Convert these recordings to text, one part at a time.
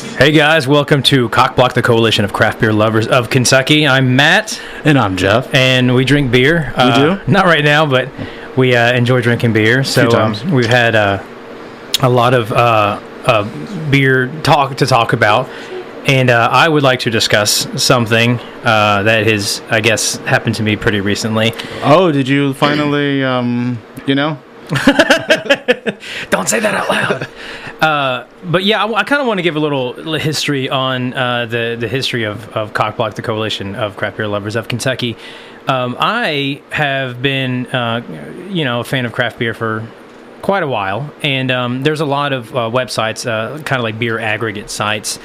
Hey guys, welcome to COCBLOK, the Coalition of Craft Beer Lovers of Kentucky. I'm Matt. And I'm Jeff. And we drink beer. We do? Not right now, but we enjoy drinking beer. So we've had a lot of beer to talk about. And I would like to discuss something that has, I guess, happened to me pretty recently. Oh, did you finally, Don't say that out loud. But yeah, I kind of want to give a little history on the history of COCBLOK, the Coalition of Craft Beer Lovers of Kentucky. I have been, a fan of craft beer for quite a while, and there's a lot of websites, kind of like beer aggregate sites.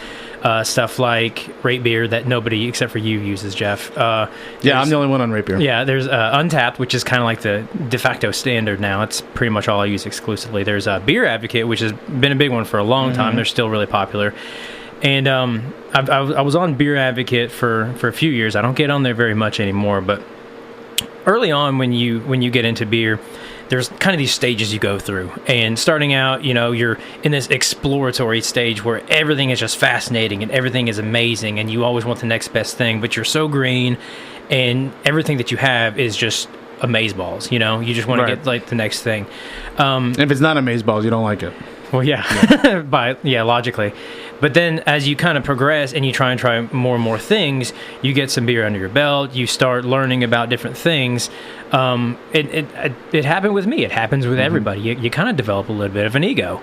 Stuff like Rate Beer that nobody except for you uses, Jeff. Yeah, I'm the only one on Rate Beer. Yeah, there's Untapped, which is kind of like the de facto standard now. It's pretty much all I use exclusively. There's Beer Advocate, which has been a big one for a long time. They're still really popular. And I was on Beer Advocate for a few years. I don't get on there very much anymore, but early on when you get into beer, there's kind of these stages you go through. And starting out, you're in this exploratory stage where everything is just fascinating and everything is amazing and you always want the next best thing, but you're so green and everything that you have is just amazeballs, You just want to get like the next thing. If it's not amazeballs, you don't like it. Well, yeah, logically. But then as you kind of progress and you try more and more things, you get some beer under your belt, you start learning about different things. It happened with me. It happens with everybody. You kind of develop a little bit of an ego.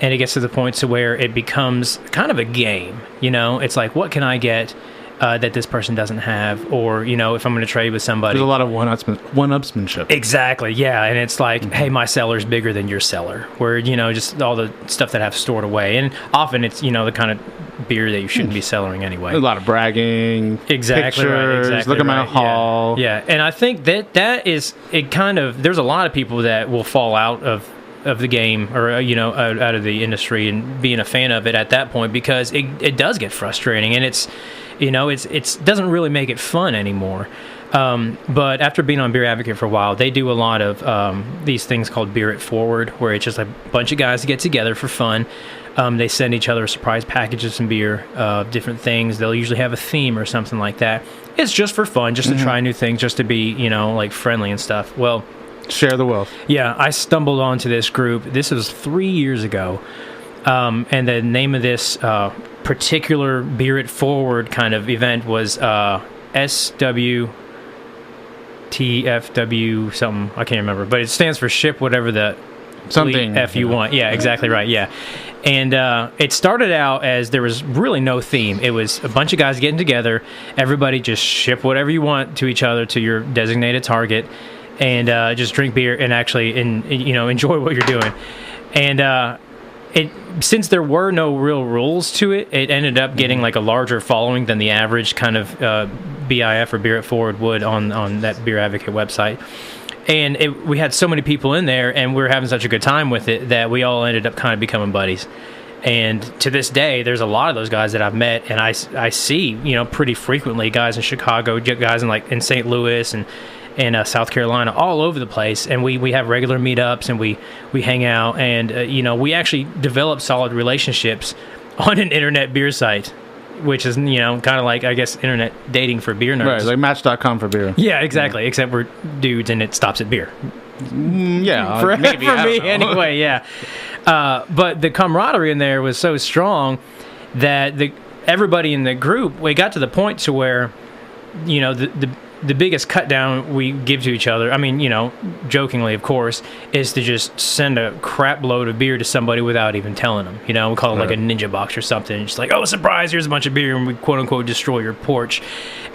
And it gets to the point to where it becomes kind of a game. It's like, what can I get that this person doesn't have? Or, if I'm going to trade with somebody. There's a lot of one-upsmanship. Exactly, yeah. And it's like, hey, my cellar's bigger than your cellar. Where, just all the stuff that I have stored away. And often it's, the kind of beer that you shouldn't be cellaring anyway. There's a lot of bragging. Exactly, pictures, right, look at my haul. Yeah, and I think that is, it kind of, there's a lot of people that will fall out of the game or, out of the industry and being a fan of it at that point because it does get frustrating and it's doesn't really make it fun anymore. But after being on Beer Advocate for a while, they do a lot of these things called Beer It Forward, where it's just a bunch of guys get together for fun. They send each other a surprise package of some beer, different things. They'll usually have a theme or something like that. It's just for fun, just to try new things, just to be, like friendly and stuff. Well, share the wealth. Yeah, I stumbled onto this group. This was 3 years ago. And the name of this particular Beer It Forward kind of event was SWTFW something. I can't remember. But it stands for Ship Whatever the something F you want. Yeah, exactly right. Yeah. And it started out as there was really no theme. It was a bunch of guys getting together. Everybody just ship whatever you want to each other to your designated target and just drink beer and actually enjoy what you're doing. And since there were no real rules to it, it ended up getting like a larger following than the average kind of BIF or Beer It Forward would on that Beer Advocate website. And we had so many people in there, and we were having such a good time with it that we all ended up kind of becoming buddies. And to this day, there's a lot of those guys that I've met, and I see pretty frequently guys in Chicago, guys in St. Louis and South Carolina, all over the place, and we have regular meetups and we hang out, and we actually develop solid relationships on an internet beer site, which is kind of like, I guess, internet dating for beer nerds. Right, like Match.com for beer. Yeah, exactly. Yeah. Except we're dudes and it stops at beer. Yeah, for maybe, for me anyway. Yeah, but the camaraderie in there was so strong that everybody in the group, we got to the point to where the biggest cut down we give to each other, I mean, jokingly, of course, is to just send a crap load of beer to somebody without even telling them. We call it like a ninja box or something. It's just like, oh, surprise, here's a bunch of beer, and we quote unquote destroy your porch.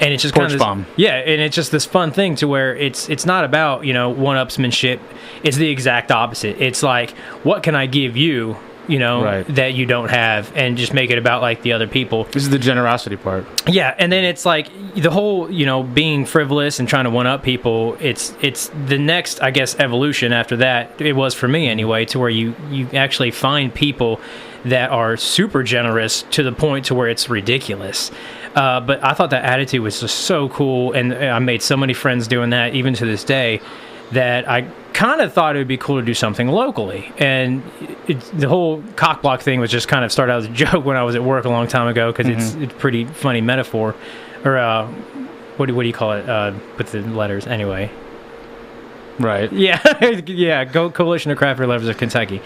And it's just porch kind of bomb. Yeah, and it's just this fun thing to where it's not about one-upsmanship. It's the exact opposite. It's like, what can I give you? That you don't have, and just make it about like the other people. This is the generosity part. Yeah, and then it's like the whole, being frivolous and trying to one-up people, it's the next, I guess, evolution after that. It was for me anyway, to where you actually find people that are super generous to the point to where it's ridiculous. But I thought that attitude was just so cool, and I made so many friends doing that, even to this day, that I kind of thought it would be cool to do something locally. And the whole COCBLOK thing was just kind of started out as a joke when I was at work a long time ago, because it's a pretty funny metaphor. Or what do you call it with the letters anyway? Right. Yeah, yeah. Coalition of Craft Beer Lovers of Kentucky.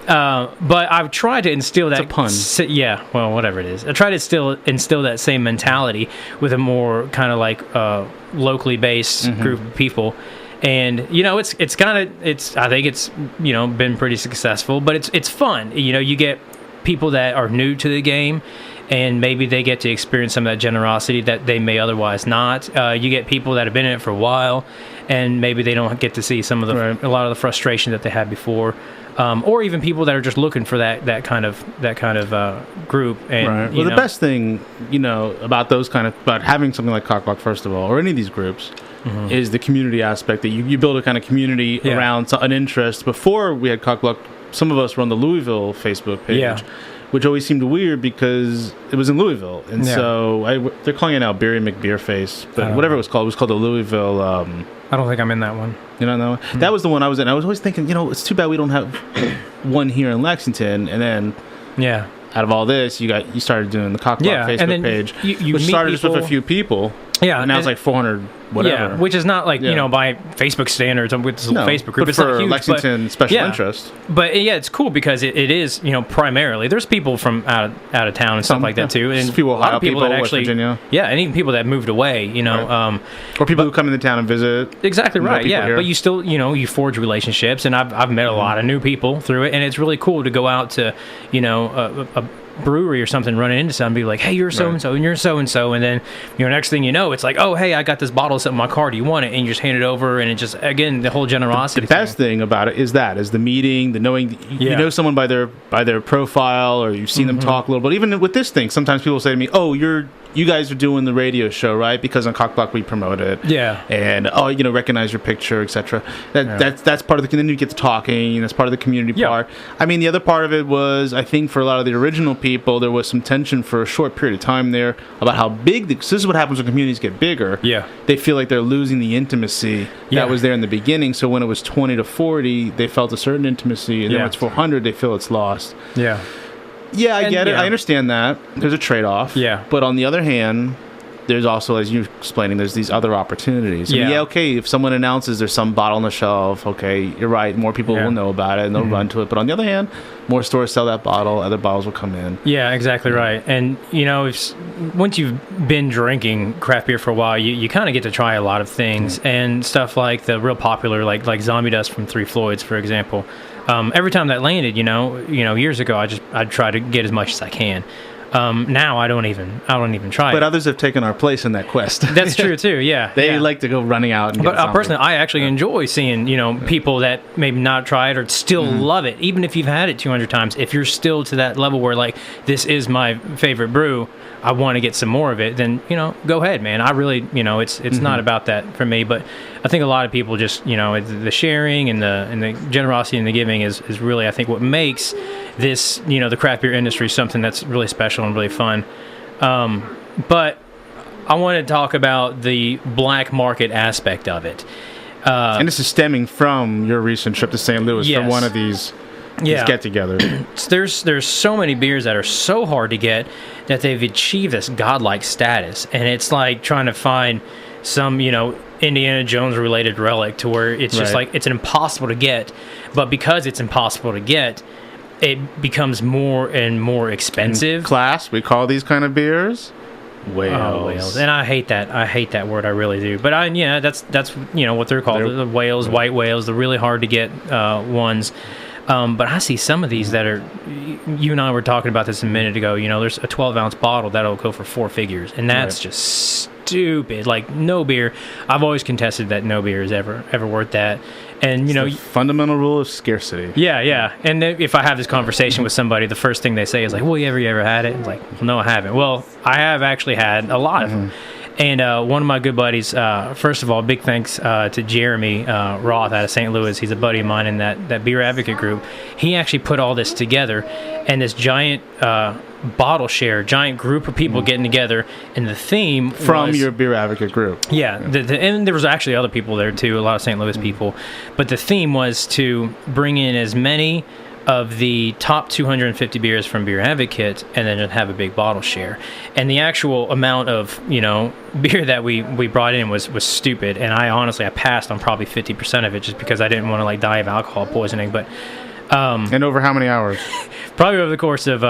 But I've tried to instill that. It's a pun. Yeah, well, whatever it is. I try to instill that same mentality with a more kind of like locally based group of people. And it's kind of I think it's been pretty successful, but it's fun. You get people that are new to the game, and maybe they get to experience some of that generosity that they may otherwise not. You get people that have been in it for a while, and maybe they don't get to see some of a lot of the frustration that they had before, or even people that are just looking for that kind of group. And Well, the best thing about about having something like COCBLOK, first of all, or any of these groups, is the community aspect, that you build a kind of community around an interest. Before we had COCBLOK, some of us were on the Louisville Facebook page, which always seemed weird because it was in Louisville. And so they're calling it now Beery McBeerface, but whatever it was called the Louisville. I don't think I'm in that one. You don't know? That was the one I was in. I was always thinking, it's too bad we don't have one here in Lexington. And then out of all this, you started doing the COCBLOK Facebook page, which started just with a few people. Yeah, and now it's like 400 whatever. Yeah, which is not like by Facebook standards with this little Facebook group. But it's for not huge, Lexington special interest. But it's cool because it is primarily there's people from out of town and stuff like that too, and people, a lot of people that actually West Virginia. and even people that moved away. Or people who come into town and visit. Exactly right. Yeah, here. But you still you forge relationships, and I've met a lot of new people through it, and it's really cool to go out to a brewery or something, running into somebody like, hey, you're so and so and you're so and so, and then next thing you know, it's like, oh, hey, I got this bottle of something in my car, do you want it? And you just hand it over, and it just, again, the whole generosity. The best thing about it is the meeting, the knowing you know someone by their profile, or you've seen them talk a little bit. Even with this thing, sometimes people say to me, oh, you guys are doing the radio show, right? Because on COCBLOK we promote it. Yeah. And recognize your picture, etc. That's part of the. Then you get to talking. That's part of the community part. I mean, the other part of it was, I think, for a lot of the original people, there was some tension for a short period of time there about how big. This is what happens when communities get bigger. Yeah. They feel like they're losing the intimacy that was there in the beginning. So when it was 20 to 40, they felt a certain intimacy, and then when it's 400, they feel it's lost. Yeah. Yeah, I get it. I understand that. There's a trade-off. Yeah. But on the other hand, there's also, as you're explaining, there's these other opportunities. I mean, okay, if someone announces there's some bottle on the shelf, okay, you're right, more people will know about it and they'll run to it. But on the other hand, more stores sell that bottle, other bottles will come in. Yeah, exactly right. And, once you've been drinking craft beer for a while, you kind of get to try a lot of things and stuff like the real popular, like Zombie Dust from Three Floyds, for example. Every time that landed, years ago, I'd try to get as much as I can. Now I don't even try. But others have taken our place in that quest. That's true too. Yeah, they like to go running out. And but personally, I actually enjoy seeing people that maybe not try it or still love it, even if you've had it 200 times. If you're still to that level where like this is my favorite brew, I want to get some more of it, then go ahead, man. I really it's not about that for me, but I think a lot of people just the sharing and the generosity and the giving is really, I think, what makes this the craft beer industry something that's really special and really fun. But I want to talk about the black market aspect of it. And this is stemming from your recent trip to St. Louis from one of these get-togethers. There's so many beers that are so hard to get that they've achieved this godlike status, and it's like trying to find some Indiana Jones related relic to where it's just like it's impossible to get, but because it's impossible to get, it becomes more and more expensive. In class, we call these kind of beers whales. Oh, whales. And I hate that word. I really do. But that's what they're called. The whales, white whales, the really hard to get ones. But I see some of these that are, you and I were talking about this a minute ago, there's a 12-ounce bottle that'll go for 4 figures, and that's just stupid. Like, no beer. I've always contested that no beer is ever worth that. And, the fundamental rule of scarcity. Yeah. And if I have this conversation with somebody, the first thing they say is like, well, you ever had it? I'm like, well, no, I haven't. Well, I have actually had a lot of them. And one of my good buddies, first of all, big thanks to Jeremy Roth out of St. Louis. He's a buddy of mine in that Beer Advocate group. He actually put all this together, and this giant bottle share, giant group of people getting together, and the theme from was, your Beer Advocate group. Yeah, and there was actually other people there too, a lot of St. Louis people. But the theme was to bring in as many of the top 250 beers from Beer Advocate, and then have a big bottle share. And the actual amount of beer that we brought in was stupid. And I passed on probably 50% of it just because I didn't want to die of alcohol poisoning. But and over how many hours? Probably over the course of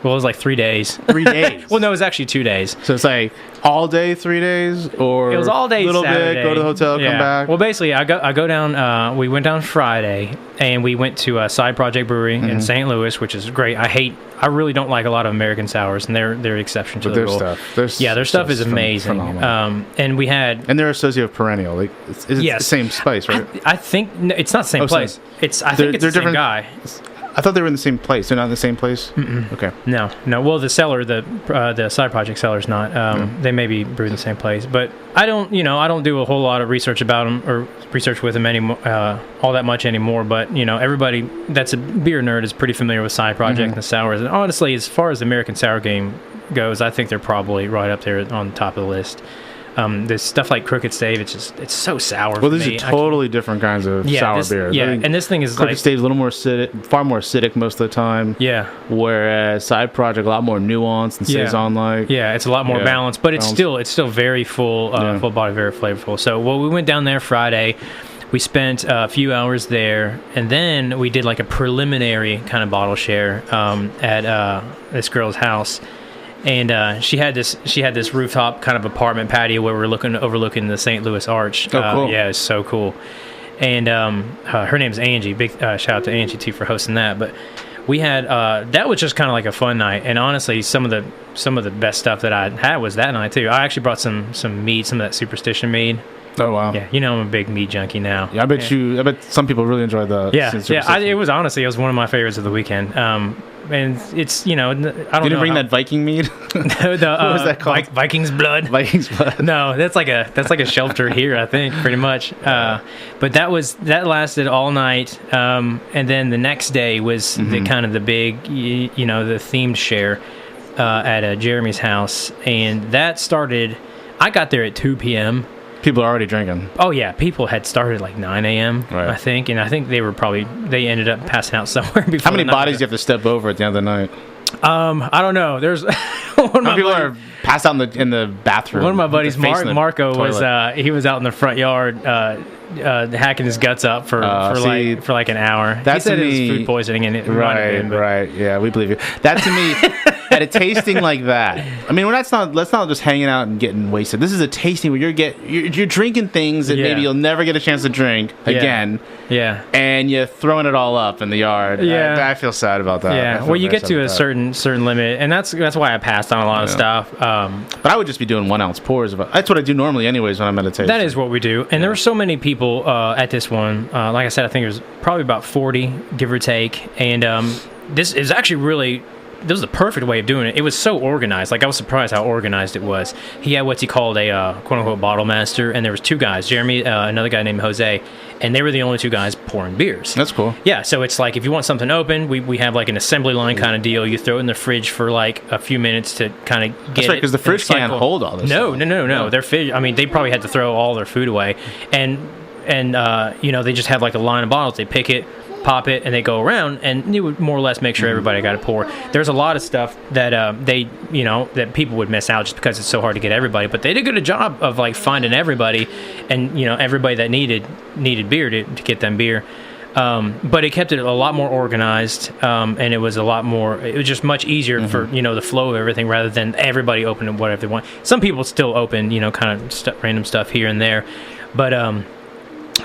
it was like 3 days. 3 days. Well, no, it was actually 2 days. So it's like all day, 3 days, or it was all day. Little Saturday. bit. Go to the hotel, come back. Well, basically, I go down. We went down Friday, and we went to a Side Project Brewery in St. Louis, which is great. I really don't like a lot of American sours, and they're the exception to the rule. Their stuff is amazing. And we had, and they're associated with Perennial. It's the same spice, right? I think it's not the same place. I think it's the same guy. I thought they were in the same place. They're not in the same place? Mm-mm. Okay. No. Well, the cellar, the Side Project cellar's not. They may be brewed in the same place, but I don't do a whole lot of research about them or research with them anymore, all that much anymore. But everybody that's a beer nerd is pretty familiar with Side Project and the sours. And honestly, as far as the American sour game goes, I think they're probably right up there on the top of the list. There's stuff like Crooked Stave. It's so sour. Well, these are totally different kinds of sour beers. Yeah, and this thing is Crooked Stave a little more acidic, far more acidic most of the time. Yeah. Whereas Side Project a lot more nuanced and saison-like. Yeah, it's a lot more balanced, but it's still very full, full body, very flavorful. So, we went down there Friday. We spent a few hours there, and then we did like a preliminary kind of bottle share at this girl's house. And she had this rooftop kind of apartment patio where we're overlooking the St. Louis Arch. Oh, cool. Yeah, it's so cool. And her name's Angie. Big shout out to Angie too for hosting that. But we had that was just kind of like a fun night. And honestly, some of the best stuff that I had was that night too. I actually brought some mead, some of that Superstition mead. Oh wow! Yeah, I'm a big meat junkie now. Yeah, I bet some people really enjoyed the. It was one of my favorites of the weekend. And it's I don't know. You didn't bring that Viking mead? What was that called? Viking's blood. Viking's blood. No, that's like a shelter here, I think, pretty much. But that lasted all night. And then the next day was the kind of the big, the themed share at Jeremy's house, and that started. I got there at 2 p.m. People are already drinking. Oh yeah, people had started like 9 a.m. Right. I think, and I think they ended up passing out somewhere before. How many bodies do you have to step over at the end of the night? I don't know. There's one of people are passed out in the bathroom. One of my buddies, Marco, he was out in the front yard hacking his guts up for like an hour. He said it was food poisoning, and it right. Yeah, we believe you. That to me. At a tasting like that, I mean, let's not just hanging out and getting wasted. This is a tasting where you're drinking things that maybe you'll never get a chance to drink again. Yeah. And you're throwing it all up in the yard. Yeah. I feel sad about that. Yeah. Well, you get to a certain limit, and that's why I passed on a lot of stuff. But I would just be doing 1 ounce pours. That's what I do normally, anyways, when I'm at a tasting. That is what we do. And there were so many people at this one. Like I said, I think it was probably about 40, give or take. And this is actually really. This was the perfect way of doing it. It was so organized. Like, I was surprised how organized it was. He had what he called a quote-unquote bottle master, and there was two guys, Jeremy, another guy named Jose, and they were the only two guys pouring beers. That's cool. Yeah, so it's like if you want something open, we have like an assembly line kind of deal. You throw it in the fridge for like a few minutes to kind of get That's right, because the fridge can't hold all this No. stuff. They probably had to throw all their food away. And they just have like a line of bottles. They pick it, pop it, and they go around, and you would more or less make sure everybody got a pour. There's a lot of stuff that that people would miss out just because it's so hard to get everybody, but they did a good job of like finding everybody, and everybody that needed beer to get them beer. But it kept it a lot more organized, and it was just much easier for the flow of everything rather than everybody opening whatever they want. Some people still open kind of random stuff here and there, but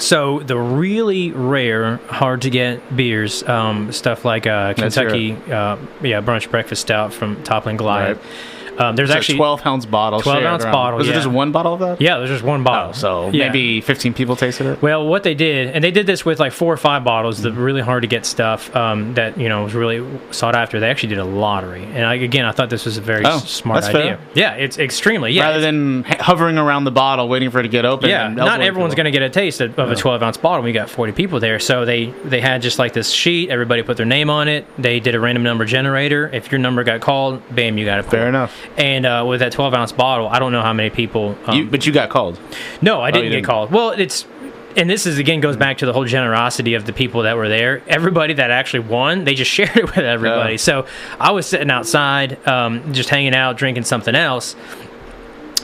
so the really rare, hard to get beers, stuff like Kentucky, brunch breakfast stout from Toppling Goliath. Right. There's actually 12-ounce bottle. 12-ounce bottle. Was it just one bottle of that? Yeah, there's just one bottle. So maybe 15 people tasted it. Well, what they did, and they did this with like 4 or 5 bottles, the really hard to get stuff that was really sought after. They actually did a lottery, and I thought this was a very smart idea. Fair. Yeah, it's extremely rather than hovering around the bottle waiting for it to get open. Yeah, not everyone's going to get a taste of a 12-ounce bottle. We got 40 people there, so they had just like this sheet. Everybody put their name on it. They did a random number generator. If your number got called, bam, you got it. Fair enough. And with that 12-ounce bottle, I don't know how many people. But you got called. No, I didn't get called. Well, and this is again goes back to the whole generosity of the people that were there. Everybody that actually won, they just shared it with everybody. Yeah. So I was sitting outside, just hanging out, drinking something else.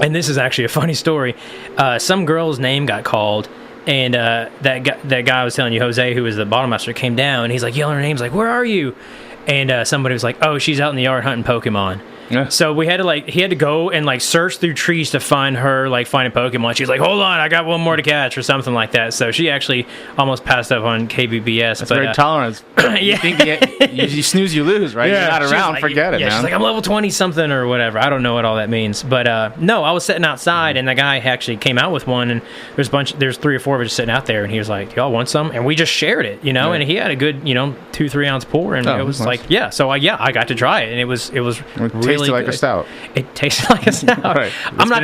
And this is actually a funny story. Some girl's name got called. And that guy I was telling you, Jose, who was the bottle master, came down. And he's like yelling her names, like, "Where are you?" And somebody was like, "Oh, she's out in the yard hunting Pokemon." Yeah. So he had to go and search through trees to find her, finding Pokemon. She's like, "Hold on, I got one more to catch," or something like that. So she actually almost passed up on KBBS. That's very tolerant. You think you snooze, you lose, right? Yeah, you're not around, forget it, man. She's like, "I'm level 20 something or whatever." I don't know what all that means, but no, I was sitting outside, and the guy actually came out with one, and there's 3 or 4 of us sitting out there, and he was like, "Y'all want some?" And we just shared it, Yeah. And he had a good, 2-3 ounce pour, and it was nice. So I got to try it, and it was really like good. A stout. It tasted like a stout. Right. I'm not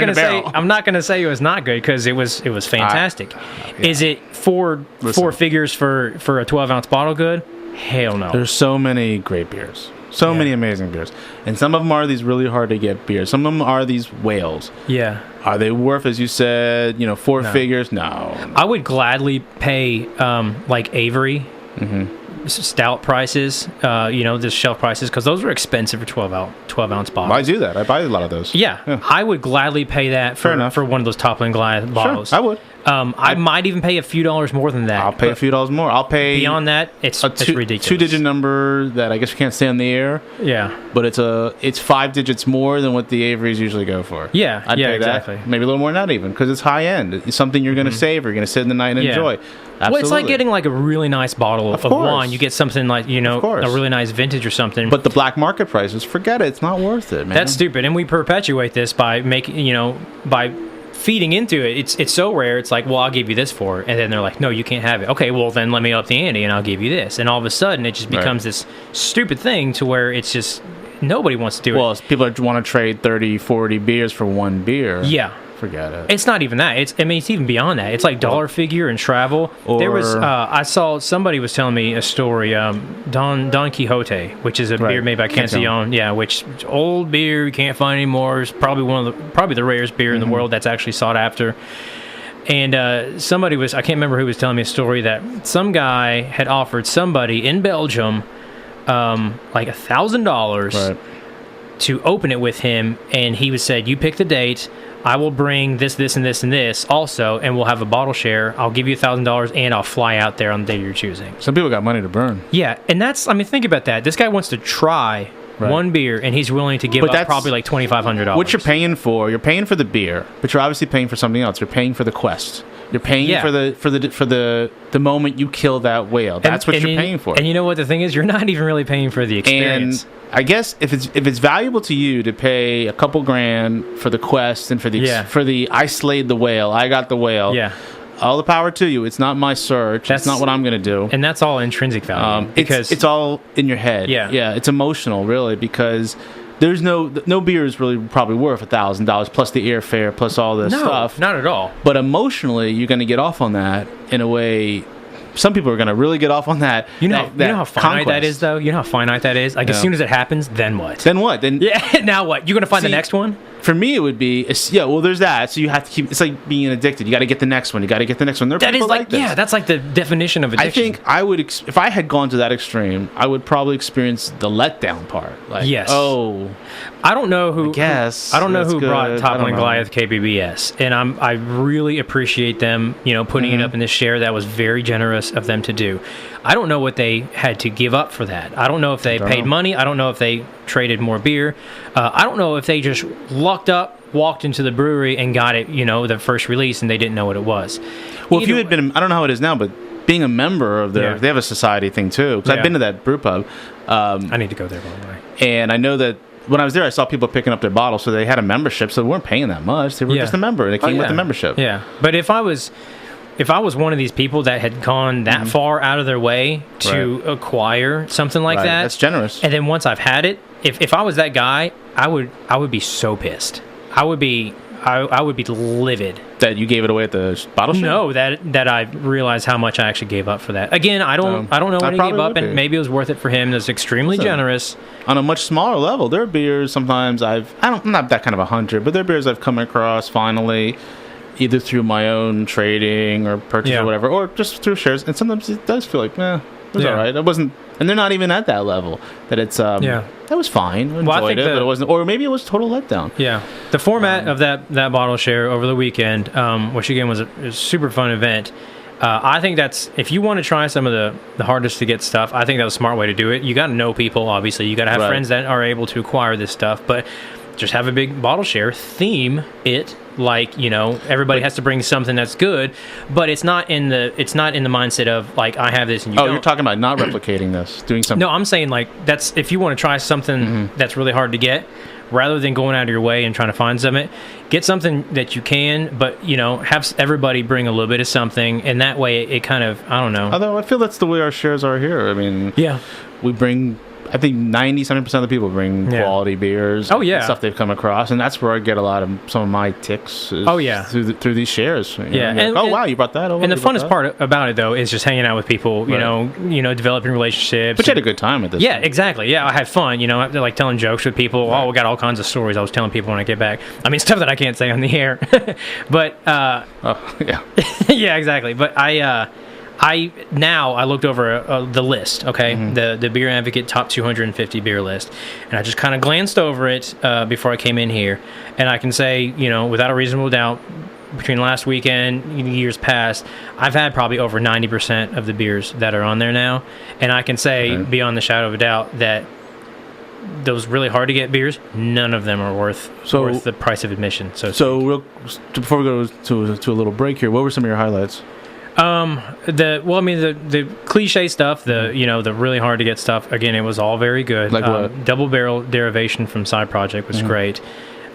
gonna say it was not good because it was fantastic. Is it four figures for a 12-ounce bottle good? Hell no. There's so many great beers. So many amazing beers. And some of them are these really hard to get beers. Some of them are these whales. Yeah. Are they worth, as you said, 4 figures? No. I would gladly pay Avery. Mm-hmm. Stout prices, the shelf prices, because those are expensive for 12-ounce bottles. I do that. I buy a lot of those. Yeah. I would gladly pay that for one of those Toppling Goliath bottles. Sure, I would. I might even pay a few dollars more than that. I'll pay a few dollars more. I'll pay beyond that. It's ridiculous. 2-digit number that I guess you can't say on the air. Yeah, but it's 5 digits more than what the Averys usually go for. Yeah, I'd pay exactly. That. Maybe a little more than that even, because it's high end. It's something you're going to savor. You're going to sit in the night and enjoy. Absolutely. Well, it's like getting a really nice bottle of wine. You get something a really nice vintage or something. But the black market prices, forget it. It's not worth it, man. That's stupid. And we perpetuate this by by feeding into it. It's so rare. It's like, well, I'll give you this for it. And then they're like, no, you can't have it. Okay, well, then let me up the ante and I'll give you this. And all of a sudden, it just becomes this stupid thing to where it's just nobody wants to do it. Well, people want to trade 30, 40 beers for one beer. Yeah. Forget it. It's not even that. It's even beyond that. It's like dollar figure and travel. There was I saw somebody was telling me a story. Don Quixote, which is a beer made by Cancillon. Yeah, which old beer you can't find anymore. It's probably the rarest beer in the world that's actually sought after. And somebody I can't remember who was telling me a story that some guy had offered somebody in Belgium $1,000 to open it with him, and he said, "You pick the date. I will bring this, this, and this, and this also, and we'll have a bottle share. I'll give you $1,000, and I'll fly out there on the day you're choosing." Some people got money to burn. Yeah, and think about that. This guy wants to try one beer, and he's willing to give up probably $2,500. What you're paying for the beer, but you're obviously paying for something else. You're paying for the quest. You're paying for the moment you kill that whale. That's what you're paying for. And you know what the thing is? You're not even really paying for the experience. And I guess if it's valuable to you to pay a couple grand for the quest and for the I slayed the whale, I got the whale. Yeah. All the power to you. It's not my search. That's not what I'm going to do. And that's all intrinsic value. Because it's all in your head. Yeah. Yeah. It's emotional, really, because there's no beer is really probably worth $1,000 plus the airfare plus all this stuff. No, not at all. But emotionally, you're going to get off on that in a way. Some people are going to really get off on that. You know how finite that is, though? You know how finite that is? As soon as it happens, then what? Then what? Now what? You're going to find the next one? For me, it would be, there's that. So you have to keep, it's like being addicted. You got to get the next one. You got to get the next one. There are people like this. Yeah, that's like the definition of addiction. I think I would, if I had gone to that extreme, I would probably experience the letdown part. Yes. Oh. I don't know who. I don't know who brought Toppling Goliath KBBS, and I really appreciate them, putting it up in this share. That was very generous of them to do. I don't know what they had to give up for that. I don't know if they paid money. I don't know if they traded more beer. I don't know if they just lucked up, walked into the brewery, and got it, the first release, and they didn't know what it was. Well, if you had been, I don't know how it is now, but being a member of their, they have a society thing too. Because I've been to that brew pub. I need to go there, by the way. And I know that when I was there, I saw people picking up their bottles, so they had a membership, so they weren't paying that much. They were just a member, and it came with the membership. Yeah, but if I was one of these people that had gone that far out of their way to acquire something like that, that's generous. And then once I've had it, if I was that guy, I would be so pissed. I would be livid that you gave it away at the bottle shop. No, that I realized how much I actually gave up for that. Again, I don't know what he gave up, and maybe it was worth it for him. That's extremely generous. On a much smaller level, there are beers sometimes I'm not that kind of a hunter, but there are beers I've come across finally, either through my own trading or purchase or whatever, or just through shares. And sometimes it does feel like, it was all right. It wasn't, and they're not even at that level. That it's that was fine. I enjoyed it, but it wasn't, or maybe it was a total letdown. Yeah, the format of that bottle share over the weekend, which again was a super fun event. I think that's, if you want to try some of the hardest to get stuff, I think that's a smart way to do it. You got to know people, obviously. You got to have friends that are able to acquire this stuff, but just have a big bottle share, theme it like, everybody has to bring something that's good, but it's not in the mindset of like, I have this and you don't. You're talking about not replicating this, doing something. No, I'm saying like, that's, if you want to try something that's really hard to get, rather than going out of your way and trying to find something, get something that you can, but have everybody bring a little bit of something, and that way it kind of, I don't know. Although I feel that's the way our shares are here. I mean, we bring, I think 90-70% of the people bring quality beers. Oh yeah, stuff they've come across, and that's where I get a lot of some of my ticks. Through these shares. Wow, you brought that over. And the funnest part about it though is just hanging out with people. Developing relationships. But you had a good time with this. Yeah, exactly. Yeah, I had fun. Like telling jokes with people. Oh, we got all kinds of stories I was telling people when I get back. I mean, stuff that I can't say on the air. But yeah, exactly. But I looked over the list, okay, the Beer Advocate top 250 beer list, and I just kind of glanced over it before I came in here, and I can say, without a reasonable doubt, between last weekend, years past, I've had probably over 90% of the beers that are on there now, and I can say beyond the shadow of a doubt that those really hard to get beers, none of them are worth the price of admission. So before we go to a little break here, what were some of your highlights? The cliche stuff, the really hard to get stuff. Again, it was all very good. Like what? Double Barrel Derivation from Side Project was great.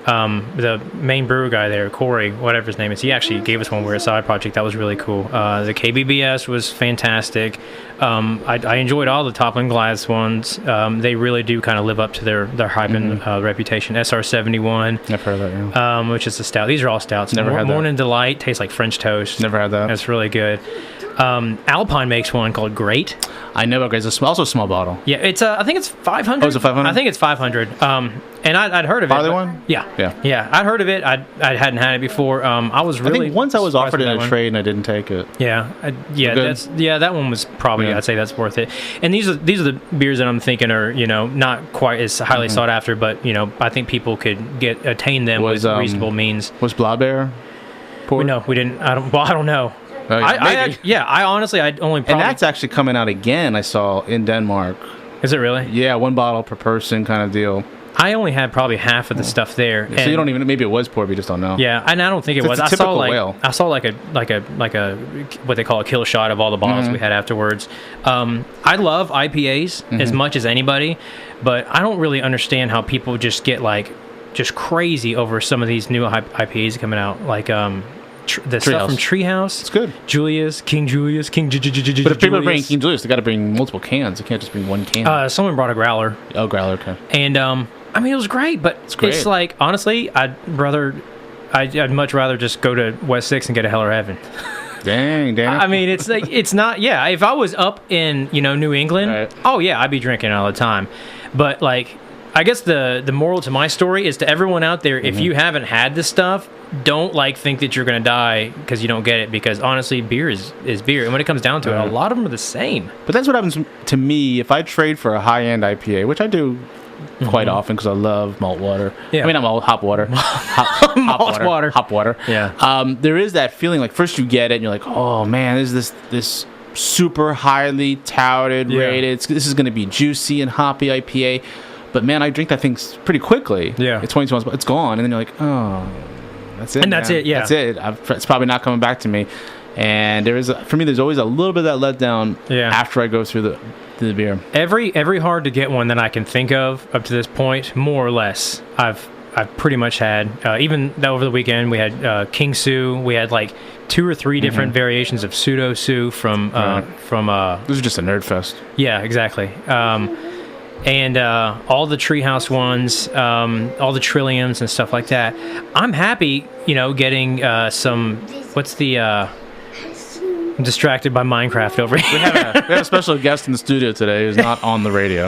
The main brewer guy there, Corey, whatever his name is, he actually gave us one. We're at Side Project. That was really cool. The KBBS was fantastic. I enjoyed all the Toppling Glass ones. They really do kind of live up to their hype and reputation. SR71. I've heard of that, which is a stout. These are all stouts. Never had that. Morning Delight tastes like French toast. Never had that. That's really good. Alpine makes one called Great. I know, guys. It's also a small bottle. Yeah, it's. I think it's 500. Oh, is it 500? I think it's 500. And I'd heard of it. Are they one? Yeah. I'd heard of it. I hadn't had it before. I was really. I think once I was offered in a trade and I didn't take it. That one was probably. I'd say that's worth it. And these are the beers that I'm thinking are not quite as highly sought after, but I think people could attain them with reasonable means. Was Blaubeer poured? No, we didn't. I don't know. I honestly, I only probably... And that's actually coming out again, I saw, in Denmark. Is it really? Yeah, 1 bottle per person kind of deal. I only had probably half of the stuff there. So you don't even... Maybe it was poured, but you just don't know. Yeah, and I don't think it was. I saw like a what they call a kill shot of all the bottles we had afterwards. I love IPAs as much as anybody, but I don't really understand how people just get just crazy over some of these new IPAs coming out. Like... the stuff from Treehouse. It's good. King Julius. But if people are bringing King Julius, they got to bring multiple cans. They can't just bring one can. Someone brought a growler. Oh, growler, okay. And it was great, but it's like, honestly, I'd much rather just go to West 6 and get a Hell or Heaven. Dang. I mean, it's like, it's not, if I was up in, New England, I'd be drinking all the time. But like, I guess the moral to my story is to everyone out there, if you haven't had this stuff, don't think that you're going to die because you don't get it, because honestly, beer is beer. And when it comes down to it, a lot of them are the same. But that's what happens to me if I trade for a high-end IPA, which I do quite often because I love malt water. Yeah. I mean, not hop water. Hop water. Yeah. There is that feeling like first you get it and you're like, oh man, this super highly touted, rated. This is going to be juicy and hoppy IPA. But man, I drink that thing pretty quickly. Yeah. It's 22 months, it's gone. And then you're like, oh, that's it. And that's it, yeah. That's it. It's probably not coming back to me. And for me, there's always a little bit of that letdown after I go through the beer. Every hard to get one that I can think of up to this point, more or less, I've pretty much had. Even over the weekend, we had King Sue. We had like 2 or 3 different variations of Pseudo Sue from. This is just a nerd fest. Yeah, exactly. And all the Treehouse ones, all the Trilliums and stuff like that. I'm happy, getting some. What's the? I'm distracted by Minecraft over here. We have a special guest in the studio today who's not on the radio.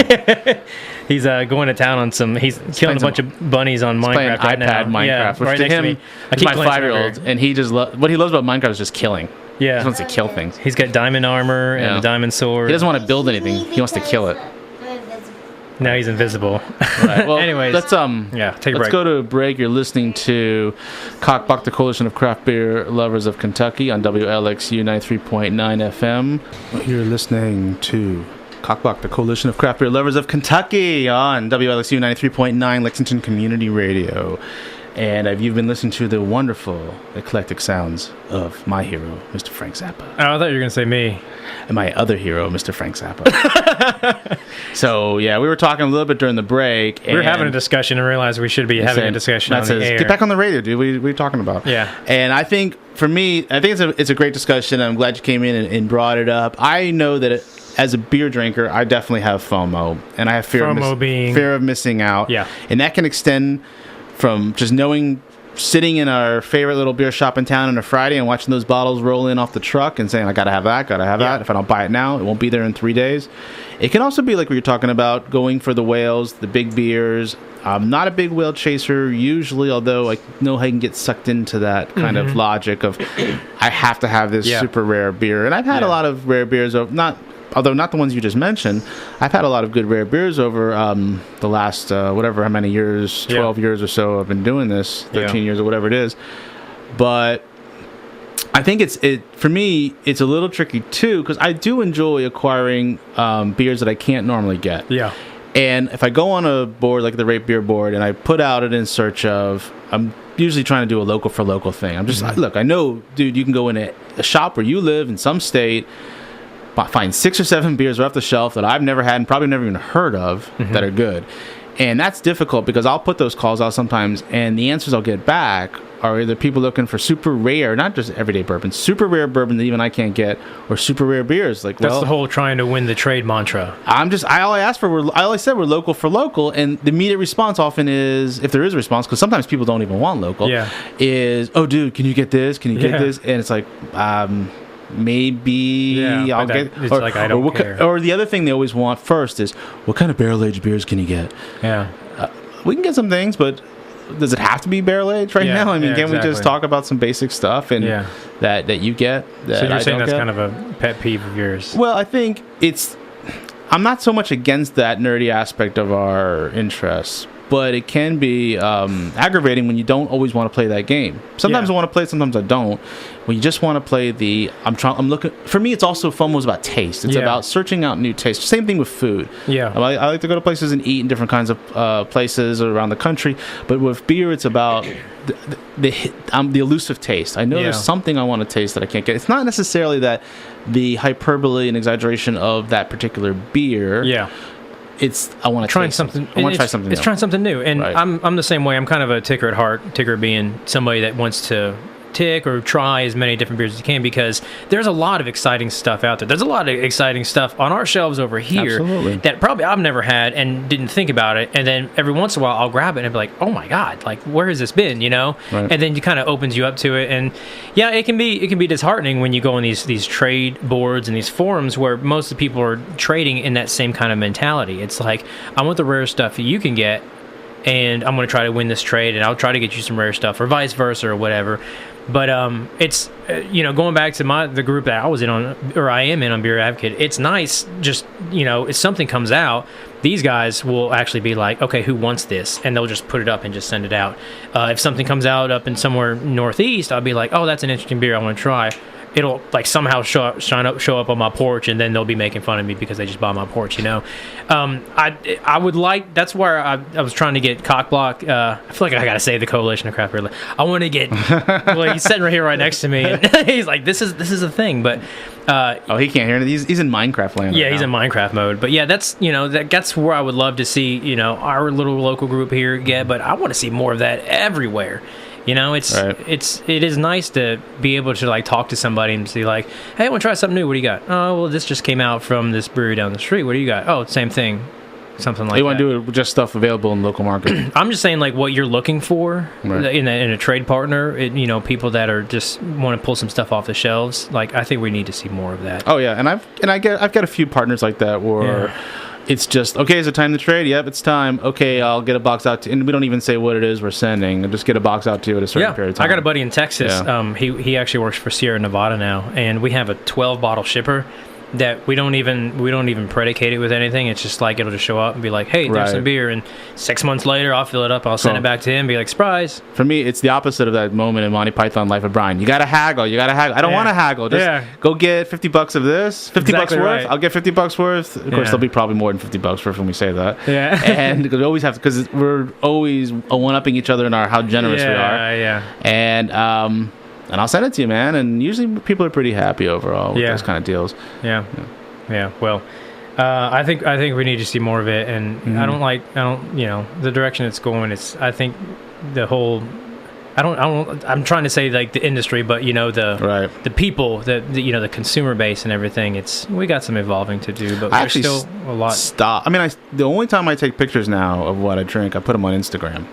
He's going to town on some. He's killing a bunch of bunnies on Minecraft right now. Minecraft, which right to him is my 5-year-old, and he just what he loves about Minecraft is just killing. Yeah, he just wants to kill things. He's got diamond armor and a diamond sword. He doesn't want to build anything. He wants to kill it. Now he's invisible. Right. Well, anyways, take a break. Let's go to a break. You're listening to COCBLOK, the Coalition of Craft Beer Lovers of Kentucky, on WLXU 93.9 FM. You're listening to COCBLOK, the Coalition of Craft Beer Lovers of Kentucky, on WLXU 93.9 Lexington Community Radio. And you've been listening to the wonderful, eclectic sounds of my hero, Mr. Frank Zappa. Oh, I thought you were going to say me. And my other hero, Mr. Frank Zappa. So, we were talking a little bit during the break. We were having a discussion and realized we should be having a discussion on the air. Get back on the radio, dude. What are you talking about? Yeah. And I think, for me, it's a great discussion. I'm glad you came in and brought it up. I know that as a beer drinker, I definitely have FOMO. And I have fear of missing out. Yeah. And that can extend from just sitting in our favorite little beer shop in town on a Friday and watching those bottles roll in off the truck and saying, I gotta have that. If I don't buy it now, it won't be there in 3 days. It can also be like what you're talking about, going for the whales, the big beers. I'm not a big whale chaser usually, although I know I can get sucked into that kind of logic of I have to have this super rare beer. And I've had a lot of rare beers, although not the ones you just mentioned. I've had a lot of good rare beers over the last, how many years, 12 years or so I've been doing this, 13 years or whatever it is. But I think for me, it's a little tricky too, because I do enjoy acquiring beers that I can't normally get. Yeah. And if I go on a board like the Rate Beer board and I put out it in search of, I'm usually trying to do a local for local thing. I'm just look, I know, dude, you can go in a shop where you live in some state, find 6 or 7 beers right off the shelf that I've never had and probably never even heard of that are good. And that's difficult because I'll put those calls out sometimes, and the answers I'll get back are either people looking for super rare, not just everyday bourbon, super rare bourbon that even I can't get, or super rare beers. Like, that's the whole trying to win the trade mantra. All I said we're local for local, and the immediate response often is, if there is a response, because sometimes people don't even want local, is, oh, dude, can you get this? Can you get this? And it's like, maybe I'll get. It's like I don't care. Or the other thing they always want first is, what kind of barrel aged beers can you get? Yeah, we can get some things, but does it have to be barrel aged right now? I mean, can we just talk about some basic stuff and that you get? That so you're saying that's kind of a pet peeve of yours? Well, I think I'm not so much against that nerdy aspect of our interests, but it can be aggravating when you don't always want to play that game. Sometimes I want to play it, sometimes I don't. When you just want to play I'm looking, for me, it's also FOMO is about taste. It's about searching out new tastes. Same thing with food. Yeah. I like to go to places and eat in different kinds of places around the country, but with beer, it's about the elusive taste. I know there's something I want to taste that I can't get. It's not necessarily that the hyperbole and exaggeration of that particular beer. Yeah. I want to try something. I want to try something. It's trying something new, and I'm the same way. I'm kind of a ticker at heart. Ticker being somebody that wants to tick or try as many different beers as you can, because there's a lot of exciting stuff out there. There's a lot of exciting stuff on our shelves over here that probably I've never had and didn't think about it. And then every once in a while I'll grab it and be like, oh my God, like where has this been? Right. And then it kind of opens you up to it. And it can be disheartening when you go on these trade boards and these forums where most of the people are trading in that same kind of mentality. It's like, I want the rare stuff that you can get, and I'm going to try to win this trade, and I'll try to get you some rare stuff, or vice versa, or whatever. But it's going back to the group that I was in I am in on Beer Advocate. It's nice, just if something comes out, these guys will actually be like, okay, who wants this? And they'll just put it up and just send it out. If something comes out up in somewhere northeast, I'll be like, oh, that's an interesting beer I want to try. it'll like somehow show up on my porch, and then they'll be making fun of me because they just bought my porch. I would like. That's where I was trying to get COCBLOK. I feel like I gotta say the Coalition of Craft Beer. I want to get. Well, he's sitting right here, right next to me. And he's like, this is a thing, but. He can't hear it. He's in Minecraft land. Yeah, he's in Minecraft mode. But yeah, that's that's where I would love to see our little local group here get. But I want to see more of that everywhere. It is nice to be able to like talk to somebody and see like, hey, I want to try something new. What do you got? Oh, well, this just came out from this brewery down the street. What do you got? Oh, same thing. Something like that. You want to do it with just stuff available in the local market? I'm just saying, like, what you're looking for in a trade partner, people that are just want to pull some stuff off the shelves. Like, I think we need to see more of that. Oh, yeah. I've got a few partners like that where it's just, okay, is it time to trade? Yep, it's time. Okay, I'll get a box out to you. And we don't even say what it is we're sending. I'll just get a box out to you at a certain period of time. I got a buddy in Texas. Yeah. He actually works for Sierra Nevada now, and we have a 12-bottle shipper that we don't even predicate it with anything. It's just like it'll just show up and be like, hey, there's some beer, and 6 months later I'll fill it up, I'll send it back to him and be like, surprise. For me, it's the opposite of that moment in Monty Python Life of Brian. You gotta haggle. I don't want to haggle. Just go get $50 of this, $50 bucks worth. Right. I'll get $50 worth. Of course, there'll be probably more than $50 worth when we say that. Yeah. And we always have to, because we're always one-upping each other in how generous we are. Yeah. And I'll send it to you, man. And usually people are pretty happy overall with those kind of deals. Yeah. Well, I think we need to see more of it. And I don't, the direction it's going. I think the whole. I'm trying to say like the industry, but the people, the consumer base and everything. We got some evolving to do, but there's still a lot. I mean, the only time I take pictures now of what I drink, I put them on Instagram.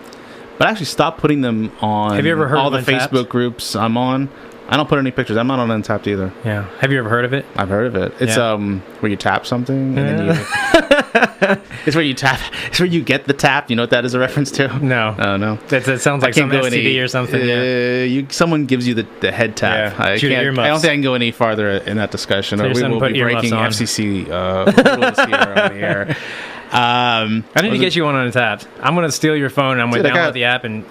But I actually stopped putting them on Have you ever heard all of the Untapped? Facebook groups I'm on. I don't put any pictures. I'm not on Untapped either. Yeah. Have you ever heard of it? I've heard of it. It's where you tap something and then you it's where you tap. It's where you get the tap. You know what that is a reference to? No. Oh no. That sounds like some STD or something. Someone gives you the head tap. Yeah. I don't think I can go any farther in that discussion, or we will be breaking FCC rules here on the air. I need to get you one on Untapped. I'm going to steal your phone and I'm going to download the app and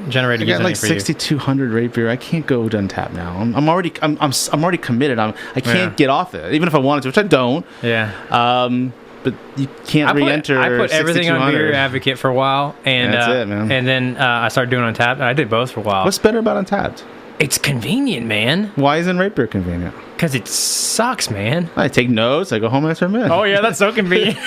generate a username for you. I got like 6,200 rate beer. I can't go to Untapped now. I'm already committed. I can't get off it, even if I wanted to, which I don't. Yeah. But you can't re-enter. I put everything on Beer Advocate for a while, and that's it, man. And then I started doing Untapped. I did both for a while. What's better about Untapped? It's convenient, man. Why isn't rate beer convenient? Because it sucks, man. I take notes. I go home and I submit. Oh yeah, that's so convenient.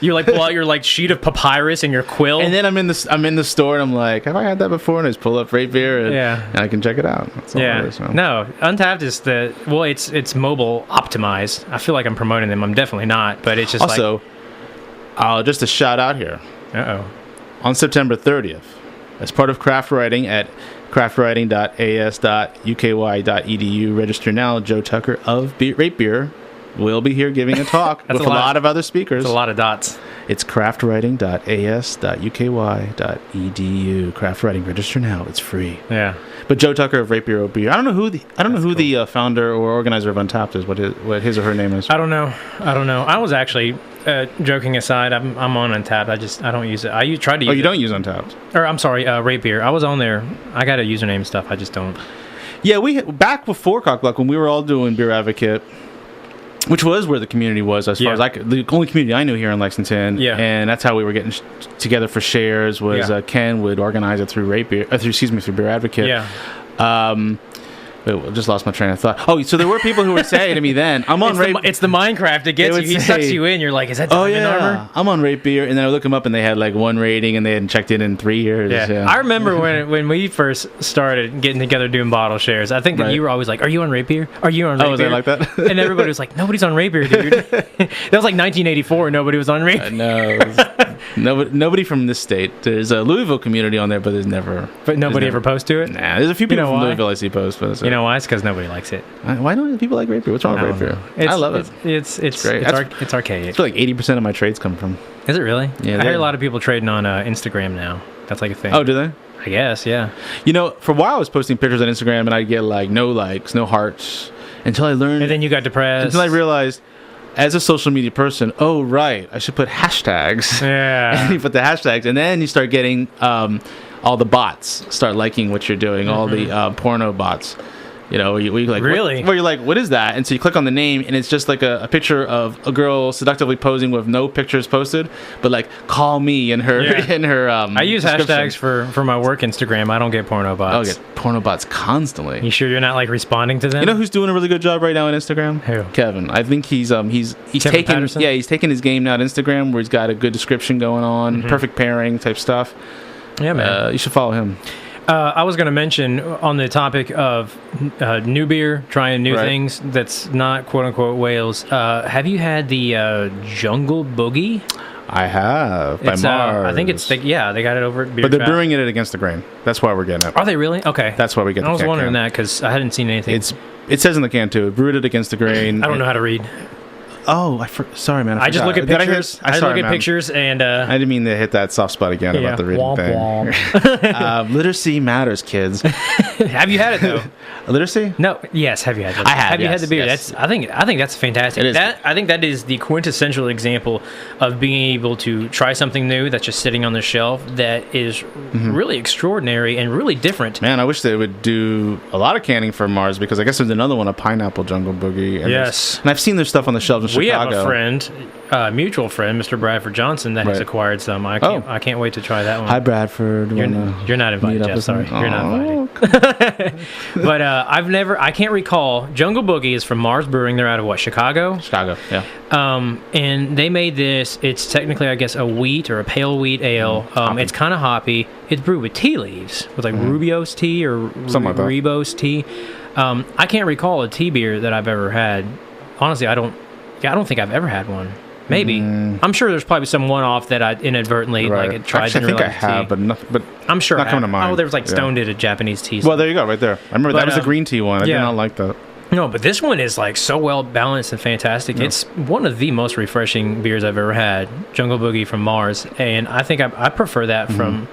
You like pull out your like sheet of papyrus and your quill, and then I'm in the store and I'm like, have I had that before? And I just pull up rate beer and I can check it out. That's all it is, man. No, Untapped is it's mobile optimized. I feel like I'm promoting them. I'm definitely not, but it's just also just a shout out here. On September 30th, as part of craft writing at craftwriting.as.uky.edu. Register now. Joe Tucker of Rate Beer will be here giving a talk with a lot of other speakers. That's a lot of dots. It's craftwriting.as.uky.edu. Craft Writing. Register now. It's free. Yeah. But Joe Tucker of Rate Beer will be here. I don't know who the founder or organizer of Untapped is. What his or her name is. I don't know. I was actually joking aside. I'm on Untapped. I don't use it. I tried to use it. Oh, you don't use Untapped? Or I'm sorry, Rate Beer. I was on there. I got a username and stuff. I just don't. Yeah, back before COCBLOK, when we were all doing Beer Advocate, which was where the community was as far as the only community I knew here in Lexington. Yeah. And that's how we were getting together for shares was Ken would organize it through through Beer Advocate. Yeah. Wait, I just lost my train of thought. Oh, so there were people who were saying to me then, I'm on Rate Beer. It's the Minecraft. It gets you. He sucks you in. You're like, is that Diamond Armor? I'm on Rate Beer. And then I look them up and they had like 1 rating and they hadn't checked it in 3 years. Yeah. I remember when we first started getting together doing bottle shares, I think that you were always like, are you on Rate Beer? Are you on Rate Beer? Was I like that? And everybody was like, nobody's on Rate Beer, dude. That was like 1984. Nobody was on Rate Beer. No. Nobody from this state. There's a Louisville community on there, but there's never. But nobody ever posts to it? Nah, there's a few people from Louisville I see post. But you know why? It's because nobody likes it. Why don't people like Rate Beer? What's wrong with Rate Beer? I love it. It's great. It's archaic. It's where like 80% of my trades come from. Is it really? Yeah. I hear a lot of people trading on Instagram now. That's like a thing. Oh, do they? I guess, yeah. For a while I was posting pictures on Instagram and I'd get like no likes, no hearts, until I learned. And then you got depressed. Until I realized, as a social media person, oh right, I should put hashtags. Yeah. And you put the hashtags, and then you start getting all the bots start liking what you're doing, all the porno bots. You know, where you like, Really? where you're like, what is that? And so you click on the name, and it's just like a picture of a girl seductively posing with no pictures posted, but like, call me in her I use hashtags for my work Instagram. I don't get porno bots. I get porno bots constantly. You sure you're not like responding to them? You know who's doing a really good job right now on Instagram? Who? Kevin. I think he's taking Patterson? he's taking his game now to Instagram, where he's got a good description going on, perfect pairing type stuff. Yeah, man. You should follow him. I was going to mention on the topic of new beer, trying new Right. things that's not quote unquote whales. Have you had the Jungle Boogie? I have by It's, Mars. I think it's they got it over at Beer but they're Trap. brewing it against the grain. That's why we're getting it. Are they really? Okay. That's why we get. I was the wondering can. that because I hadn't seen anything. It says in the can too. Brewed it against the grain. I don't know how to read. Oh, sorry, man. I just look at Did pictures. I sorry, look at man. pictures and I didn't mean to hit that soft spot again about the reading womp thing. Literacy matters, kids. Have you had it though? Literacy? No. Yes. Have you had it? I have, Have you had yes, the beer? yes. I think that's fantastic. It is. I think that is the quintessential example of being able to try something new that's just sitting on the shelf that is really extraordinary and really different. Man, I wish they would do a lot of canning for Mars, because I guess there's another one, a pineapple Jungle Boogie. And Yes. and I've seen their stuff on the shelves in We Chicago. have a friend, mutual friend, Mr. Bradford Johnson, that has Right. acquired some. I can't wait to try that one. Hi, Bradford. You're not invited, meet up Jeff. with Sorry, him? you're not Oh, invited. But I can't recall. Jungle Boogie is from Mars Brewing. They're out of what, Chicago? Chicago, yeah. And they made this. It's technically, I guess, a wheat or a pale wheat ale. It's kind of hoppy. It's brewed with tea leaves, with like Rubio's tea or Something like that. Rebo's tea. I can't recall a tea beer that I've ever had. Honestly, I don't think I've ever had one. Maybe. I'm sure there's probably some one-off that I inadvertently like tried. Actually, I think I have, tea. but I'm sure not I coming to have. mind. Oh, there was like Yeah. Stone did a Japanese tea. Well, there you go, right there. I remember But, that was the green tea one. I did not like that. No, but this one is like so well balanced and fantastic. Yeah. It's one of the most refreshing beers I've ever had. Jungle Boogie from Mars, and I think I prefer that from.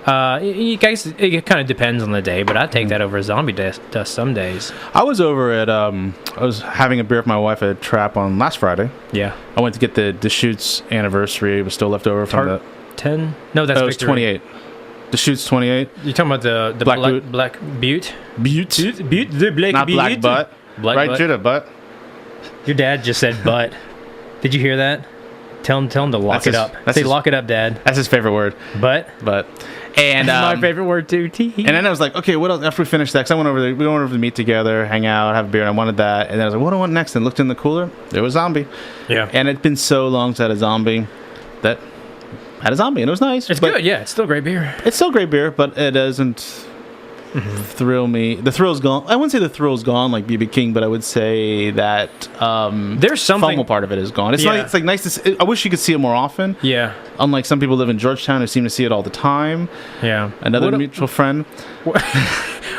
You guys, it kind of depends on the day, but I take that over Zombie Dust some days. I was over at I was having a beer with my wife at Trap on last Friday. Yeah, I went to get the Deschutes anniversary. It was still left over from Tart 10. No, that's it was Victory. 28. Deschutes 28. You're talking about the Black Butte? Butte. The Black Not Butte. black butt. Black right, butt. Judah, butt. Your dad just said butt. Did you hear that? Tell him to lock it up. Say lock it up, Dad. That's his favorite word. Butt. And my favorite word too. And then I was like, okay, what else? After we finished that, because we went over to meet together, hang out, have a beer, and I wanted that. And then I was like, what do I want next? And looked in the cooler. There was Zombie. Yeah. And it'd been so long since I had a Zombie that I had a Zombie, and it was nice. It's good. Yeah, it's still great beer. It's still great beer, but it doesn't thrill me. The thrill's gone. I wouldn't say the thrill's gone like BB King, but I would say that there's something FOMO part of it is gone. It's Yeah. like, it's like nice to see. I wish you could see it more often. Yeah. Unlike some people who live in Georgetown who seem to see it all the time. Yeah. Another mutual friend.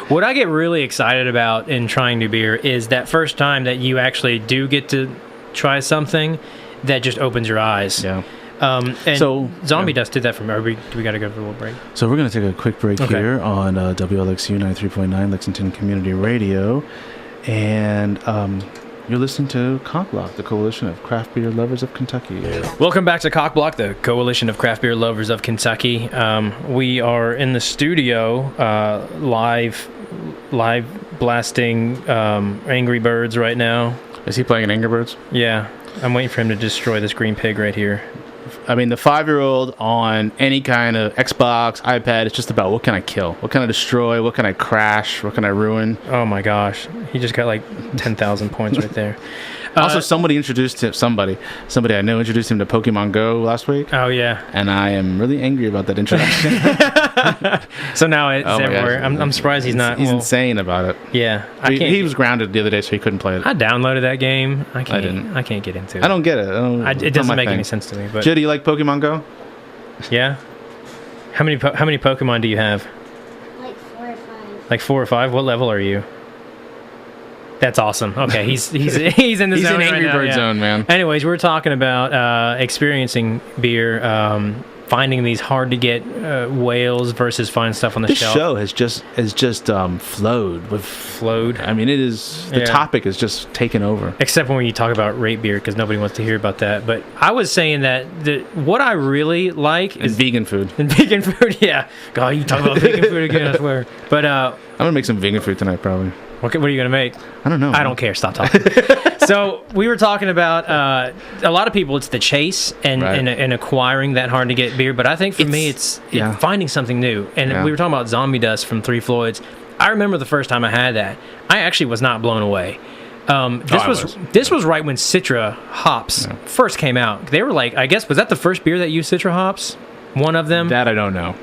What I get really excited about in trying new beer is that first time that you actually do get to try something that just opens your eyes. Yeah. And So, Zombie yeah. Dust did that for me. Do we got to go for a little break? So we're going to take a quick break Okay. here on WLXU 93.9 Lexington Community Radio. And you're listening to COCBLOK, the Coalition of Craft Beer Lovers of Kentucky. Welcome back to COCBLOK, the Coalition of Craft Beer Lovers of Kentucky. We are in the studio, live blasting Angry Birds right now. Is he playing Angry Birds? Yeah, I'm waiting for him to destroy this green pig right here. I mean, the 5-year-old on any kind of Xbox, iPad, it's just about what can I kill? What can I destroy? What can I crash? What can I ruin? Oh my gosh, he just got like 10,000 points right there. Also, somebody I know introduced him to Pokemon Go last week. Oh yeah. And I am really angry about that introduction. So now it's Oh my everywhere. gosh. I'm surprised he's not. He's well, insane about it. Yeah, I can't. He was grounded the other day, so he couldn't play it. I downloaded that game. I didn't. can't get into it. I don't get it. It doesn't make any sense to me. But Jay, do you like Pokemon Go? yeah. How many Pokemon do you have? Like 4 or 5. Like 4 or 5. What level are you? That's awesome. Okay, he's in the He's zone in right Angry now, Bird yeah. zone, man. Anyways, we're talking about experiencing beer, finding these hard to get whales versus find stuff on the This shelf. show has just flowed with. Flowed. I mean, it is the Yeah. topic is just taken over. Except when you talk about rate beer, because nobody wants to hear about that. But I was saying that what I really like And is vegan food. vegan food. Yeah, God, you talk about vegan food again, I swear. But I'm gonna make some vegan food tonight, probably. What are you going to make? I don't know. I don't care. Stop talking. So we were talking about a lot of people. It's the chase and acquiring that hard to get beer. But I think for me, it's finding something new. And we were talking about Zombie Dust from Three Floyds. I remember the first time I had that. I actually was not blown away. This was right when Citra hops first came out. They were like, I guess, was that the first beer that used Citra hops? One of them. That I don't know.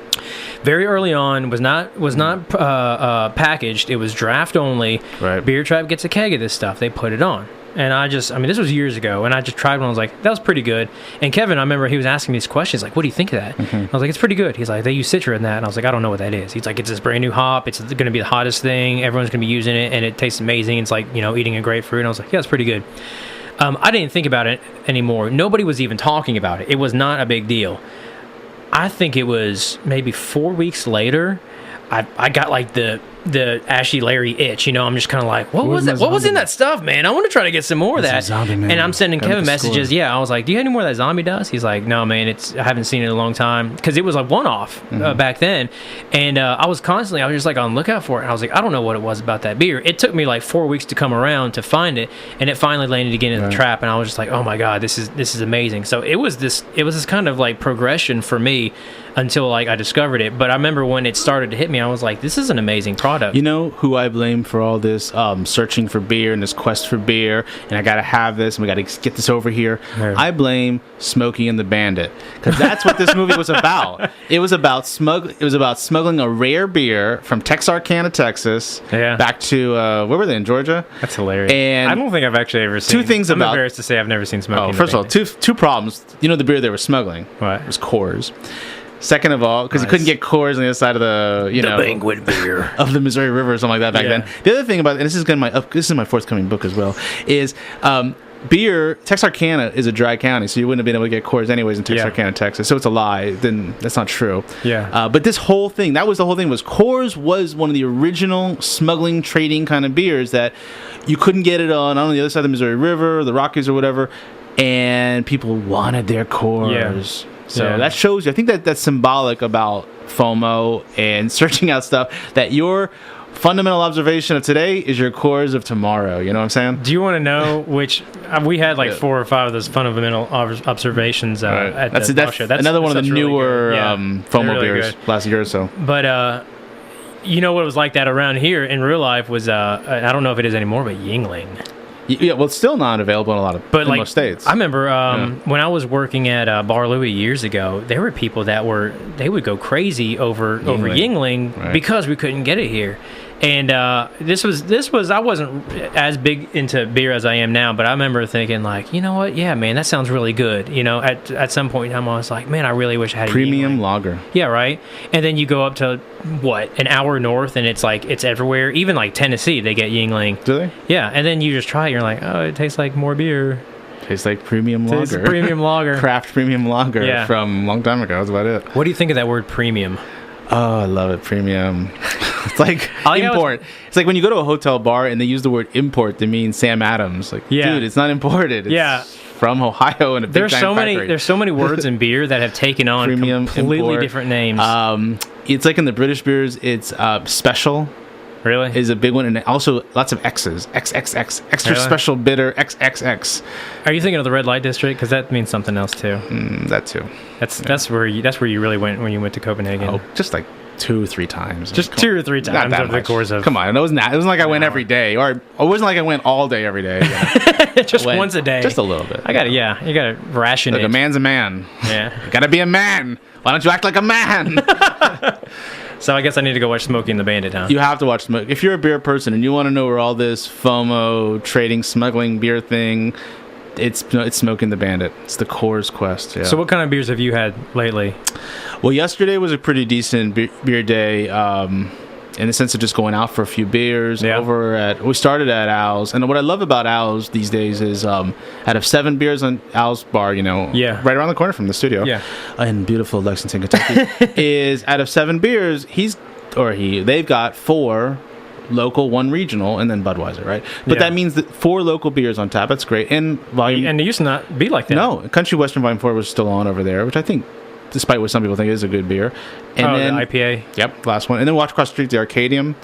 Very early on, was not packaged. It was draft only. Right. Beer Trap gets a keg of this stuff. They put it on. And this was years ago, and I just tried one. I was like, that was pretty good. And Kevin, I remember he was asking me these questions, like, what do you think of that? I was like, it's pretty good. He's like, they use Citra in that. And I was like, I don't know what that is. He's like, it's this brand new hop. It's going to be the hottest thing. Everyone's going to be using it, and it tastes amazing. It's like, eating a grapefruit. And I was like, yeah, it's pretty good. I didn't think about it anymore. Nobody was even talking about it. It was not a big deal. I think it was maybe 4 weeks later, I got like the Ashy Larry itch. I'm just kind of like, what was that? What was in that stuff, man? I want to try to get some more of that. And I'm sending Kevin messages. Yeah, I was like, do you have any more of that Zombie Dust? He's like, no, man, I haven't seen it in a long time, because it was a one-off back then. And I was just like on the lookout for it. And I was like, I don't know what it was about that beer. It took me like 4 weeks to come around to find it, and it finally landed again in the trap. And I was just like, oh my god, this is amazing. So it was this kind of like progression for me until like I discovered it. But I remember when it started to hit me, I was like, this is an amazing product. You know who I blame for all this searching for beer and this quest for beer, and I gotta have this, and we gotta get this over here? Yeah. I blame Smokey and the Bandit, because that's what this movie was about. It was about smuggling a rare beer from Texarkana, Texas, back to where were they, in Georgia? That's hilarious. And I don't think I've actually ever seen. I'm embarrassed to say I've never seen Smokey. First of all, two problems. The beer they were smuggling. What? It was Coors. Second of all, because you couldn't get Coors on the other side of the banquet beer of the Missouri River or something like that back then. The other thing about, and this is my forthcoming book as well, is beer. Texarkana is a dry county, so you wouldn't have been able to get Coors anyways in Texarkana, Texas. So it's a lie. Then that's not true. Yeah. But this whole thing, was Coors was one of the original smuggling, trading kind of beers that you couldn't get it on the other side of the Missouri River, the Rockies or whatever, and people wanted their Coors. Yeah. So that shows you. I think that's symbolic about FOMO and searching out stuff, that your fundamental observation of today is your Coors of tomorrow. You know what I'm saying? Do you want to know which? We had like 4 or 5 of those fundamental observations at the show. That's another one of the newer FOMO really beers last year or so. But what was like that around here in real life was I don't know if it is anymore, but Yingling. Yeah, well, it's still not available in most states. I remember when I was working at Bar Louie years ago, there were people that would go crazy over Yingling because we couldn't get it here. And this was I wasn't as big into beer as I am now, but I remember thinking like, you know what? Yeah, man, that sounds really good. At some point in time, I was like, man, I really wish I had a premium Yingling lager. Yeah, right. And then you go up to an hour north, and it's like it's everywhere. Even like Tennessee, they get Yingling. Do they? Yeah, and then you just try it. You're like, oh, it tastes like more beer. Tastes like premium lager. Tastes premium lager. Craft premium lager from a long time ago. That's about it. What do you think of that word premium? Oh, I love it. Premium. It's like import. It's like when you go to a hotel bar and they use the word import to mean Sam Adams. Like, dude, it's not imported. It's from Ohio and a big factory. There's so many words in beer that have taken on premium, completely import. Different names. It's like in the British beers, it's special. Really? Is a big one, and also lots of X's. XXX. Extra special bitter XXX. Are you thinking of the red light district? Because that means something else too. That too. That's where you really went when you went to Copenhagen. Oh, just like 2 or 3 times. Just 2 or 3 times over the course of. Come on, it wasn't like I went every day, or it wasn't like I went all day every day. Just once a day. Just a little bit. You gotta ration it. A man's a man. Yeah. You gotta be a man. Why don't you act like a man? So I guess I need to go watch Smokey and the Bandit, huh? You have to watch Smokey. If you're a beer person and you want to know where all this FOMO, trading, smuggling beer thing, it's Smokey and the Bandit. It's the Coors quest. Yeah. So what kind of beers have you had lately? Well, yesterday was a pretty decent beer day. In the sense of just going out for a few beers. We started at Al's, and what I love about Al's these days is out of 7 beers on Al's bar, right around the corner from the studio, in beautiful Lexington, Kentucky, is out of 7 beers, they've got 4 local, 1 regional, and then Budweiser, right? But that means that 4 local beers on tap. That's great. And volume, and it used to not be like that. No, Country Western Volume 4 was still on over there, which I think, despite what some people think is a good beer. And then the IPA. Yep, last one. And then watch across the street, the Arcadium.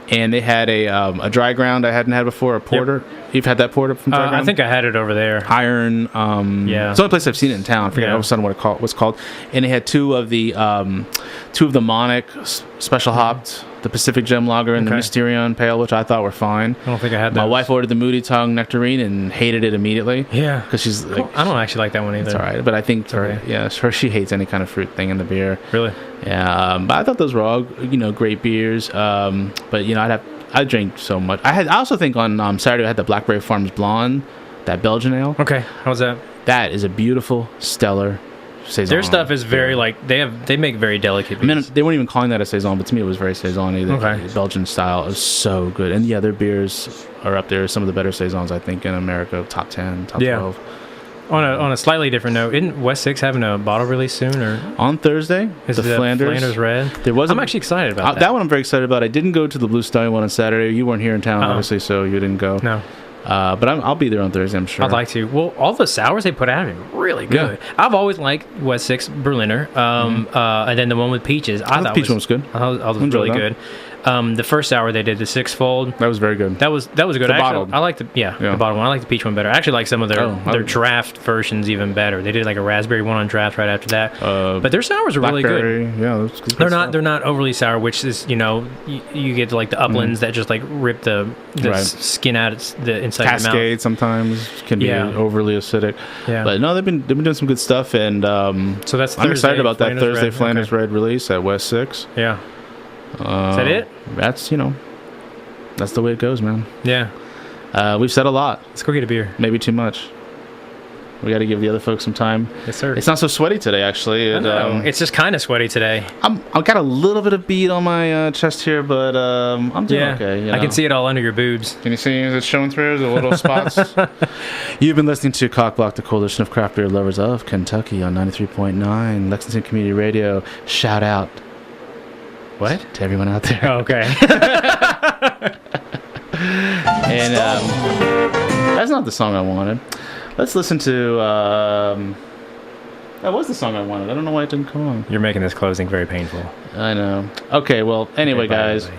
and they had a dry ground I hadn't had before, a porter. You've had that porter from dry ground? I think I had it over there. Iron. Yeah. It's the only place I've seen it in town. I forget all of a sudden what it was called. And they had two of the Monarch special hopped, the Pacific Gem Lager and the Mysterion Pale, which I thought were fine. I don't think I had that. My wife ordered the Moody Tongue Nectarine and hated it immediately. Yeah. Because she's like... I don't actually like that one either. It's all right. But I think, she hates any kind of fruit thing in the beer. Really? Yeah. But I thought those were all, great beers. But, I drank so much. I also think on Saturday I had the Blackberry Farms Blonde, that Belgian ale. Okay. How's that? That is a beautiful, stellar saison. Their stuff is very they make very delicate beers. I mean, they weren't even calling that a saison, but to me it was very saison-y. The Belgian style is so good. And yeah, their beers are up there. Some of the better saisons I think in America, top 10, top 12. On a slightly different note, isn't West 6 having a bottle release soon? Or on Thursday, is the Flanders Red? I'm actually excited about that. That one I'm very excited about. I didn't go to the Blue Stallion one on Saturday. You weren't here in town, obviously, so you didn't go. No. But I'll be there on Thursday, I'm sure. I'd like to. Well, all the sours they put out are really good. Yeah. I've always liked West 6 Berliner. And then the one with peaches. I thought the peach one was good. I thought it was really good. The first sour they did, the Sixfold. That was very good. That was good. The bottled. I like the bottled one. I like the peach one better. I actually like some of their draft versions even better. They did like a raspberry one on draft right after that. But their sours are really good. Yeah, they're not overly sour, which is you get like the uplands that just like rip the skin out the inside Cascade of the mouth. Sometimes can be overly acidic. Yeah. But no, they've been doing some good stuff, and so that's I'm excited about that Thursday Flanders Red release at West 6. Yeah. Is that it? That's that's the way it goes, man. Yeah. We've said a lot. Let's go get a beer. Maybe too much. We got to give the other folks some time. Yes, sir. It's not so sweaty today, actually. It's just kind of sweaty today. I've got a little bit of bead on my chest here, but I'm doing okay. I can see it all under your boobs. Can you see it showing through the little spots? You've been listening to COCBLOK, the Coalition of Craft Beer Lovers of Kentucky on 93.9 Lexington Community Radio. Shout out. What? To everyone out there. Oh, okay. And that's not the song I wanted. Let's listen to... that was the song I wanted. I don't know why it didn't come on. You're making this closing very painful. I know. Okay, well, anyway, guys.